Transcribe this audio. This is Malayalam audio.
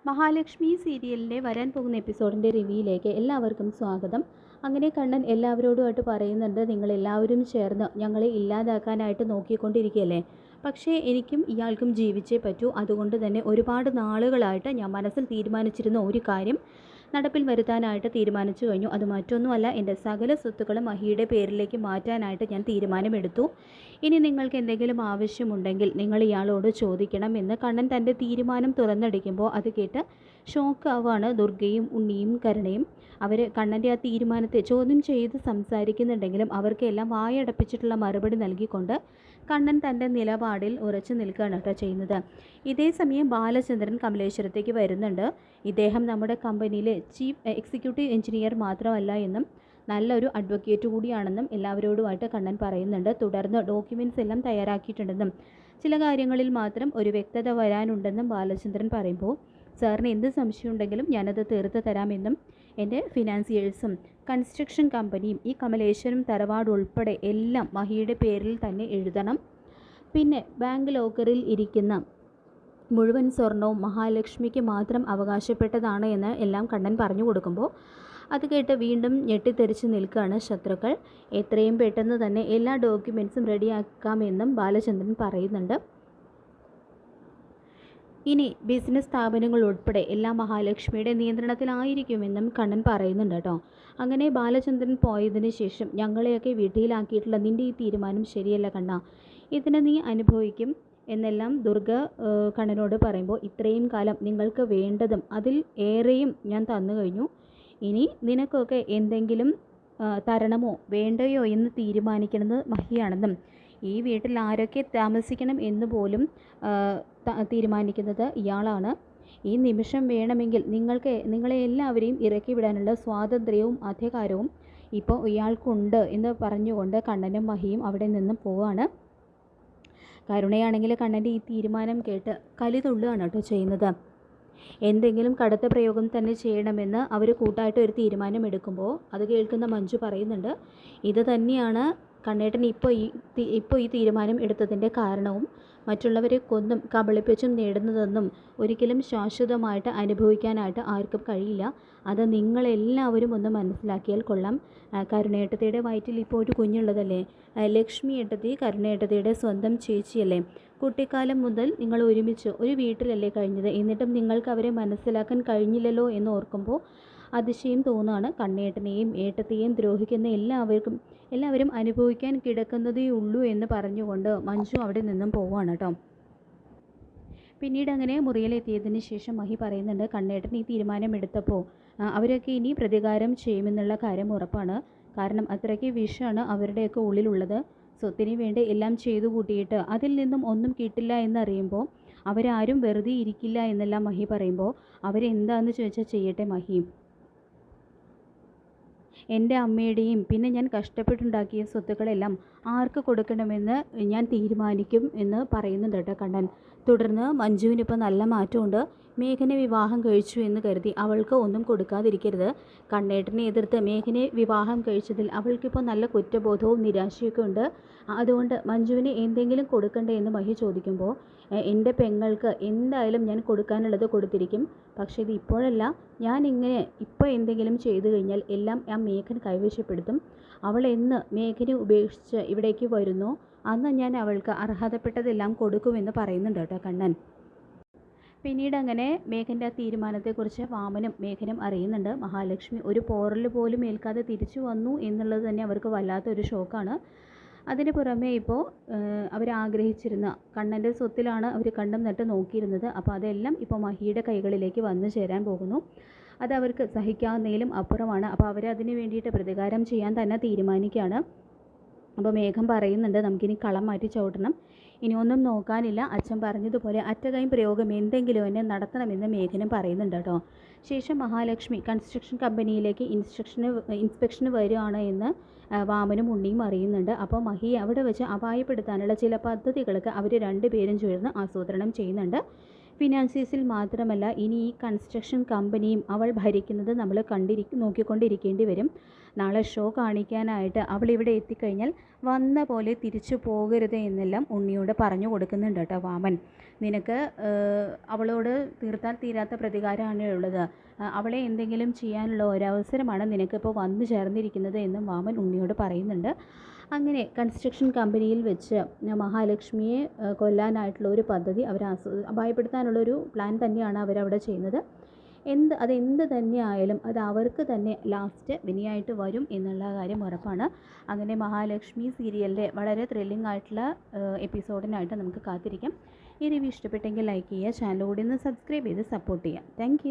മഹാലക്ഷ്മി സീരിയലിൻ്റെ വരാൻ പോകുന്ന എപ്പിസോഡിൻ്റെ റിവ്യൂയിലേക്ക് എല്ലാവർക്കും സ്വാഗതം. അങ്ങനെ കണ്ണൻ എല്ലാവരോടുമായിട്ട് പറയുന്നുണ്ട്, നിങ്ങളെല്ലാവരും ചേർന്ന് ഞങ്ങളെ ഇല്ലാതാക്കാനായിട്ട് നോക്കിക്കൊണ്ടിരിക്കുകയല്ലേ, പക്ഷേ എനിക്കും ഇയാൾക്കും ജീവിച്ചേ പറ്റൂ. അതുകൊണ്ട് തന്നെ ഒരുപാട് നാളുകളായിട്ട് ഞാൻ മനസ്സിൽ തീരുമാനിച്ചിരുന്ന ഒരു കാര്യം നടപ്പിൽ വരുത്താനായിട്ട് തീരുമാനിച്ചു കഴിഞ്ഞു. അത് മറ്റൊന്നുമല്ല, എൻ്റെ സകല സ്വത്തുക്കളും മഹിയുടെ പേരിലേക്ക് മാറ്റാനായിട്ട് ഞാൻ തീരുമാനമെടുത്തു. ഇനി നിങ്ങൾക്ക് എന്തെങ്കിലും ആവശ്യമുണ്ടെങ്കിൽ നിങ്ങൾ ഇയാളോട് ചോദിക്കണം എന്ന് കണ്ണൻ തൻ്റെ തീരുമാനം തുറന്നടിക്കുമ്പോൾ അത് കേട്ട് ഷോക്കാവാണ് ദുർഗയും ഉണ്ണിയും കരുണയും. അവർ കണ്ണൻ്റെ ആ തീരുമാനത്തെ ചോദ്യം ചെയ്ത് സംസാരിക്കുന്നുണ്ടെങ്കിലും അവർക്കെല്ലാം വായടപ്പിച്ചിട്ടുള്ള മറുപടി നൽകിക്കൊണ്ട് കണ്ണൻ തൻ്റെ നിലപാടിൽ ഉറച്ചു നിൽക്കുകയാണ് കേട്ടോ ചെയ്യുന്നത്. ഇതേ സമയം ബാലചന്ദ്രൻ കമലേശ്വരത്തേക്ക് വരുന്നുണ്ട്. ഇദ്ദേഹം നമ്മുടെ കമ്പനിയിലെ ചീഫ് എക്സിക്യൂട്ടീവ് എഞ്ചിനീയർ മാത്രമല്ല എന്നും നല്ലൊരു അഡ്വക്കേറ്റ് കൂടിയാണെന്നും എല്ലാവരോടുമായിട്ട് കണ്ണൻ പറയുന്നുണ്ട്. തുടർന്ന് ഡോക്യുമെൻറ്റ്സ് എല്ലാം തയ്യാറാക്കിയിട്ടുണ്ടെന്നും ചില കാര്യങ്ങളിൽ മാത്രം ഒരു വ്യക്തത വരാനുണ്ടെന്നും ബാലചന്ദ്രൻ പറയുമ്പോൾ, സാറിന് എന്ത് സംശയമുണ്ടെങ്കിലും ഞാനത് തീർത്ത് തരാമെന്നും എൻ്റെ ഫിനാൻസിയേഴ്സും കൺസ്ട്രക്ഷൻ കമ്പനിയും ഈ കമലേശ്വരം തറവാട് ഉൾപ്പെടെ എല്ലാം മഹിയുടെ പേരിൽ തന്നെ എഴുതണം. പിന്നെ ബാങ്ക് ലോക്കറിൽ ഇരിക്കുന്ന മുഴുവൻ സ്വർണവും മഹാലക്ഷ്മിക്ക് മാത്രം അവകാശപ്പെട്ടതാണ് എന്ന് എല്ലാം കണ്ണൻ പറഞ്ഞു കൊടുക്കുമ്പോൾ അത് കേട്ട് വീണ്ടും ഞെട്ടിത്തെറിച്ച് നിൽക്കുകയാണ് ശത്രുക്കൾ. എത്രയും പെട്ടെന്ന് തന്നെ എല്ലാ ഡോക്യുമെൻറ്റ്സും റെഡിയാക്കാമെന്നും ബാലചന്ദ്രൻ പറയുന്നുണ്ട്. ഇനി ബിസിനസ് സ്ഥാപനങ്ങൾ ഉൾപ്പെടെ എല്ലാം മഹാലക്ഷ്മിയുടെ നിയന്ത്രണത്തിലായിരിക്കുമെന്നും കണ്ണൻ പറയുന്നുണ്ട് കേട്ടോ. അങ്ങനെ ബാലചന്ദ്രൻ പോയതിന് ശേഷം ഞങ്ങളെയൊക്കെ വീട്ടിലാക്കിയിട്ടുള്ള നിൻ്റെ ഈ തീരുമാനം ശരിയല്ല കണ്ണ, ഇതിനെ നീ അനുഭവിക്കും എന്നെല്ലാം ദുർഗ കണ്ണനോട് പറയുമ്പോൾ, ഇത്രയും കാലം നിങ്ങൾക്ക് വേണ്ടതും അതിൽ ഏറെയും ഞാൻ തന്നു കഴിഞ്ഞു. ഇനി നിനക്കൊക്കെ എന്തെങ്കിലും തരണമോ വേണ്ടയോ എന്ന് തീരുമാനിക്കുന്നത് മഹിയാണെന്നും ഈ വീട്ടിൽ ആരൊക്കെ താമസിക്കണം എന്ന് പോലും തീരുമാനിക്കുന്നത് ഇയാളാണ്. ഈ നിമിഷം വേണമെങ്കിൽ നിങ്ങളെ എല്ലാവരെയും ഇറക്കി വിടാനുള്ള സ്വാതന്ത്ര്യവും അധികാരവും ഇപ്പോൾ ഇയാൾക്കുണ്ട് എന്ന് പറഞ്ഞുകൊണ്ട് കണ്ണനും മഹിയും അവിടെ നിന്നും പോവാണ്. കരുണയാണെങ്കിൽ കണ്ണൻ്റെ ഈ തീരുമാനം കേട്ട് കലിതുള്ളുകയാണ് കേട്ടോ ചെയ്യുന്നത്. എന്തെങ്കിലും കടുത്ത പ്രയോഗം തന്നെ ചെയ്യണമെന്ന് അവർ കൂട്ടായിട്ട് ഒരു തീരുമാനം എടുക്കുമ്പോൾ അത് കേൾക്കുന്ന മഞ്ജു പറയുന്നുണ്ട്, ഇത് തന്നെയാണ് കണ്ണേട്ടൻ ഇപ്പോൾ ഈ തീരുമാനം എടുത്തതിൻ്റെ കാരണവും മറ്റുള്ളവരെ കൊന്നും കബളിപ്പിച്ചും നേടുന്നതെന്നും ഒരിക്കലും ശാശ്വതമായിട്ട് അനുഭവിക്കാനായിട്ട് ആർക്കും കഴിയില്ല. അത് നിങ്ങളെല്ലാവരും ഒന്ന് മനസ്സിലാക്കിയാൽ കൊള്ളാം. കരുണേട്ടത്തിയുടെ വയറ്റിൽ ഇപ്പോൾ ഒരു കുഞ്ഞുള്ളതല്ലേ, ലക്ഷ്മി ഏട്ടത്തി കരുണേട്ടത്തിയുടെ സ്വന്തം ചേച്ചിയല്ലേ. കുട്ടിക്കാലം മുതൽ നിങ്ങൾ ഒരുമിച്ച് ഒരു വീട്ടിലല്ലേ കഴിഞ്ഞത്, എന്നിട്ടും നിങ്ങൾക്ക് അവരെ മനസ്സിലാക്കാൻ കഴിഞ്ഞില്ലല്ലോ എന്ന് ഓർക്കുമ്പോൾ അതിശയം തോന്നുകയാണ്. കണ്ണേട്ടനെയും ഏട്ടത്തെയും ദ്രോഹിക്കുന്ന എല്ലാവരും അനുഭവിക്കാൻ കിടക്കുന്നതേ ഉള്ളൂ എന്ന് പറഞ്ഞുകൊണ്ട് മഞ്ജു അവിടെ നിന്നും പോവുകയാണ് കേട്ടോ. പിന്നീട് അങ്ങനെ മുറിയിലെത്തിയതിന് ശേഷം മഹി പറയുന്നുണ്ട്, കണ്ണേട്ടൻ ഈ തീരുമാനമെടുത്തപ്പോൾ അവരൊക്കെ ഇനി പ്രതികാരം ചെയ്യുമെന്നുള്ള കാര്യം ഉറപ്പാണ്. കാരണം അത്രയ്ക്ക് വിഷമാണ് അവരുടെയൊക്കെ ഉള്ളിലുള്ളത്. സ്വത്തിന് വേണ്ടി എല്ലാം ചെയ്തു കൂട്ടിയിട്ട് അതിൽ നിന്നും ഒന്നും കിട്ടില്ല എന്നറിയുമ്പോൾ അവരാരും വെറുതെ ഇരിക്കില്ല എന്നെല്ലാം മഹി പറയുമ്പോൾ, അവരെന്താണെന്ന് ചോദിച്ചാൽ ചെയ്യട്ടെ മഹി, എൻ്റെ അമ്മയുടെയും പിന്നെ ഞാൻ കഷ്ടപ്പെട്ടുണ്ടാക്കിയ സ്വത്തുക്കളെല്ലാം ആർക്ക് കൊടുക്കണമെന്ന് ഞാൻ തീരുമാനിക്കും എന്ന് പറയുന്നുണ്ട് കേട്ടോ കണ്ണൻ. തുടർന്ന് മഞ്ജുവിനിപ്പോൾ നല്ല മാറ്റമുണ്ട്. മേഘനെ വിവാഹം കഴിച്ചു എന്ന് കരുതി അവൾക്ക് ഒന്നും കൊടുക്കാതിരിക്കരുത്. കണ്ണേട്ടനെ എതിർത്ത് മേഘനെ വിവാഹം കഴിച്ചതിൽ അവൾക്കിപ്പോൾ നല്ല കുറ്റബോധവും നിരാശയൊക്കെ ഉണ്ട്. അതുകൊണ്ട് മഞ്ജുവിന് എന്തെങ്കിലും കൊടുക്കണ്ടേ എന്ന് മഹി ചോദിക്കുമ്പോൾ, എൻ്റെ പെങ്ങൾക്ക് എന്തായാലും ഞാൻ കൊടുക്കാനുള്ളത് കൊടുത്തിരിക്കും. പക്ഷേ ഇത് ഇപ്പോഴല്ല, ഇപ്പോൾ എന്തെങ്കിലും ചെയ്തു കഴിഞ്ഞാൽ എല്ലാം ആ മേഘൻ കൈവശപ്പെടുത്തും. അവൾ എന്ന് മേഘനെ ഉപേക്ഷിച്ച് ഇവിടേക്ക് വരുന്നോ അന്ന് ഞാൻ അവൾക്ക് അർഹതപ്പെട്ടതെല്ലാം കൊടുക്കുമെന്ന് പറയുന്നുണ്ട് കേട്ടോ കണ്ണൻ. പിന്നീട് അങ്ങനെ മേഘൻ്റെ ആ തീരുമാനത്തെക്കുറിച്ച് വാമനും മേഘനും അറിയുന്നുണ്ട്. മഹാലക്ഷ്മി ഒരു പോറൽ പോലും ഏൽക്കാതെ തിരിച്ചു വന്നു എന്നുള്ളത് തന്നെ അവർക്ക് വല്ലാത്തൊരു ഷോക്കാണ്. അതിന് പുറമെ ഇപ്പോൾ അവരാഗ്രഹിച്ചിരുന്ന കണ്ണൻ്റെ സ്വത്തിലാണ് അവർ കണ്ടും നട്ട് നോക്കിയിരുന്നത്. അപ്പോൾ അതെല്ലാം ഇപ്പോൾ മഹിയുടെ കൈകളിലേക്ക് വന്നു ചേരാൻ പോകുന്നു. അത് അവർക്ക് സഹിക്കാവുന്നതിലും അപ്പുറമാണ്. അപ്പോൾ അവരതിന് വേണ്ടിയിട്ട് പ്രതികാരം ചെയ്യാൻ തന്നെ തീരുമാനിക്കുകയാണ്. അപ്പോൾ മേഘം പറയുന്നുണ്ട്, നമുക്കിനി കളം മാറ്റി ചവിട്ടണം, ഇനി ഒന്നും നോക്കാനില്ല, അച്ഛൻ പറഞ്ഞതുപോലെ അറ്റകൈ പ്രയോഗം എന്തെങ്കിലും എന്നെ നടത്തണമെന്ന് മേഘനും പറയുന്നുണ്ട് കേട്ടോ. ശേഷം മഹാലക്ഷ്മി കൺസ്ട്രക്ഷൻ കമ്പനിയിലേക്ക് ഇൻസ്പെക്ഷന് വരികയാണ് എന്ന് വാമനും ഉണ്ണിയും അറിയുന്നുണ്ട്. അപ്പോൾ മഹിയെ അവിടെ വെച്ച് അപായപ്പെടുത്താനുള്ള ചില പദ്ധതികൾക്ക് അവർ രണ്ടുപേരും ചേർന്ന് ആസൂത്രണം ചെയ്യുന്നുണ്ട്. ഫിനാൻസീസിൽ മാത്രമല്ല ഇനി ഈ കൺസ്ട്രക്ഷൻ കമ്പനിയും അവൾ ഭരിക്കുന്നത് നമ്മൾ നോക്കിക്കൊണ്ടിരിക്കേണ്ടി വരും. നാളെ ഷോ കാണിക്കാനായിട്ട് അവൾ ഇവിടെ എത്തിക്കഴിഞ്ഞാൽ വന്ന പോലെ തിരിച്ചു പോകരുത് എന്നെല്ലാം ഉണ്ണിയോട് പറഞ്ഞു കൊടുക്കുന്നുണ്ട് കേട്ടോ വാമൻ. നിനക്ക് അവളോട് തീർത്താൽ തീരാത്ത പ്രതികാരമാണ് ഉള്ളത്. അവളെ എന്തെങ്കിലും ചെയ്യാനുള്ള ഒരവസരമാണ് നിനക്കിപ്പോൾ വന്നു ചേർന്നിരിക്കുന്നത് എന്നും വാമൻ ഉണ്ണിയോട് പറയുന്നുണ്ട്. അങ്ങനെ കൺസ്ട്രക്ഷൻ കമ്പനിയിൽ വെച്ച് മഹാലക്ഷ്മിയെ കൊല്ലാനായിട്ടുള്ള ഒരു പദ്ധതി അവർ ഭയപ്പെടുത്താനുള്ളൊരു പ്ലാൻ തന്നെയാണ് അവരവിടെ ചെയ്യുന്നത്. അതെന്ത് തന്നെ ആയാലും അത് അവർക്ക് തന്നെ ലാസ്റ്റ് വിനയായിട്ട് വരും എന്നുള്ള കാര്യം ഉറപ്പാണ്. അങ്ങനെ മഹാലക്ഷ്മി സീരിയലിൻ്റെ വളരെ ത്രില്ലിംഗ് ആയിട്ടുള്ള എപ്പിസോഡിനായിട്ട് നമുക്ക് കാത്തിരിക്കാം. ഈ റിവ്യൂ ഇഷ്ടപ്പെട്ടെങ്കിൽ ലൈക്ക് ചെയ്യുക, ചാനൽ കൂടി ഒന്ന് സബ്സ്ക്രൈബ് ചെയ്ത് സപ്പോർട്ട് ചെയ്യുക. താങ്ക്